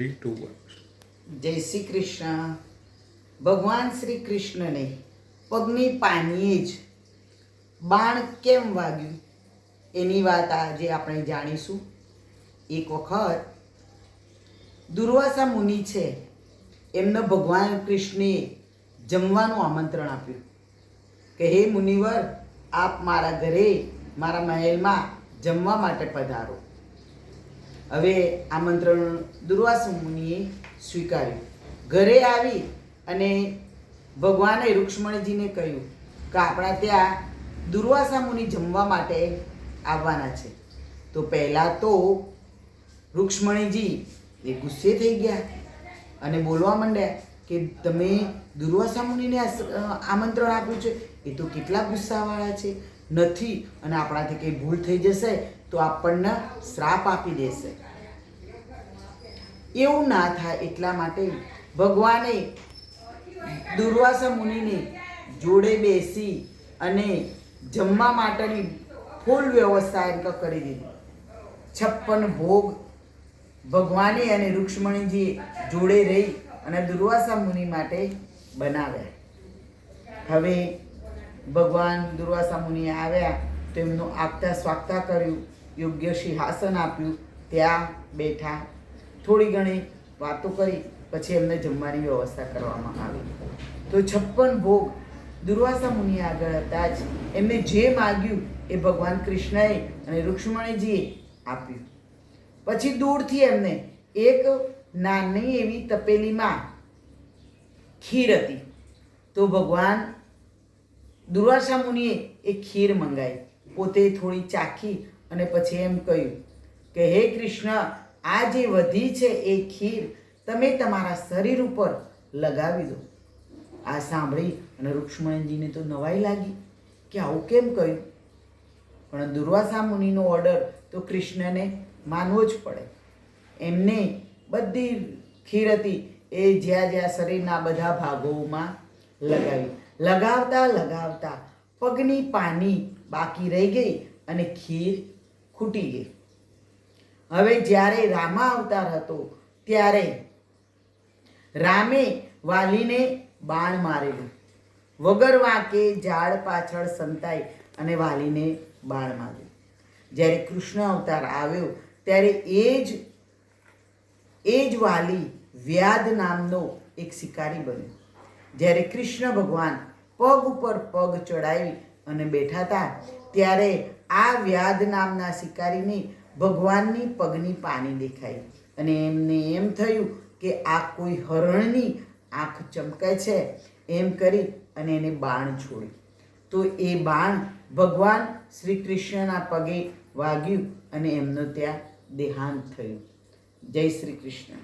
3, 2, 1. જય શ્રી કૃષ્ણ. ભગવાન શ્રી કૃષ્ણને પગની પાનીએ જ બાણ કેમ વાગ્યું એની વાત આજે આપણે જાણીશું. એક વખત દુર્વાસા મુનિ છે, એમને ભગવાન કૃષ્ણે જમવાનું આમંત્રણ આપ્યું કે હે મુનિવર, આપ મારા ઘરે મારા મહેલમાં જમવા માટે પધારો. હવે આમંત્રણ દુર્વાસા મુનિએ સ્વીકાર્યું. ઘરે આવી અને ભગવાને રુક્ષ્મણીજીને કહ્યું કે આપણા ત્યાં દુર્વાસા મુનિ જમવા માટે આવવાના છે. તો પહેલાં તો રુક્ષ્મણીજી એ ગુસ્સે થઈ ગયા અને બોલવા માંડ્યા કે તમે દુર્વાસા મુનિને આમંત્રણ આપ્યું છે, એ તો કેટલા ગુસ્સાવાળા છે. નથી અને આપણાથી કંઈ ભૂલ થઈ જશે તો આપણને શ્રાપ આપી દેશે. એવું ના થાય એટલા માટે ભગવાને દુર્વાસા મુનિને જોડે બેસી અને જમવા માટેની ફૂલ વ્યવસ્થા એમ કરી દીધી. 56 ભોગ ભગવાને અને રુક્ષ્મણીજીએ જોડે રહી અને દુર્વાસા મુનિ માટે બનાવ્યા. હવે ભગવાન દુર્વાસા મુનિ આવ્યા તો એમનું આગતા સ્વાગતા કર્યું, યોગ્ય સિંહાસન આપ્યું, ત્યાં બેઠા, થોડી ઘણી વાતો કરી, પછી એમને જમવાની વ્યવસ્થા કરવામાં આવી. તો 56 ભોગ દુર્વાસા મુનિ આગળ હતા જ એમને જે માગ્યું એ ભગવાન કૃષ્ણએ અને રુક્ષ્મણીજીએ આપ્યું. પછી દૂરથી એમને એક નાની એવી તપેલીમાં ખીર હતી. તો ભગવાન દુર્વાસા મુનિએ એ ખીર મંગાવી, પોતે થોડી ચાખી અને પછી એમ કહ્યું કે હે કૃષ્ણ, આ જે વધી છે એ ખીર તમે તમારા શરીર ઉપર લગાવી દો. આ સાંભળી અને રુક્ષ્મણીજીને તો નવાઈ લાગી કે આવું કેમ કહ્યું, પણ દુર્વાસા મુનિનો ઓર્ડર તો કૃષ્ણને માનવો જ પડે. એમને બધી ખીર હતી એ જ્યાં જ્યાં શરીરના બધા ભાગોમાં લગાવી. લગાવતા લગાવતા પગની પાની બાકી રહી ગઈ અને ખીર ખૂટી ગઈ. હવે જ્યારે રામા અવતાર હતો ત્યારે રામે વાલીને બાણ મારેલું. વગર વાંકે ઝાડ પાછળ સંતાઈ અને વાલીને બાણ માર્યું. જ્યારે કૃષ્ણ અવતાર આવ્યો ત્યારે એ જ વાલી વ્યાધ નામનો એક શિકારી બન્યો. જ્યારે કૃષ્ણ ભગવાન પગ ઉપર પગ ચડાવી અને બેઠા હતા ત્યારે આ વ્યાધ નામના શિકારીને ભગવાનની પગની પાની દેખાઈ અને એમને એમ થયું કે આ કોઈ હરણની આંખ ચમકે છે એમ કરી અને એને બાણ છોડ્યું. તો એ બાણ ભગવાન શ્રી કૃષ્ણના પગે વાગ્યું અને એમનો ત્યાં દેહાંત થયું. જય શ્રી કૃષ્ણ.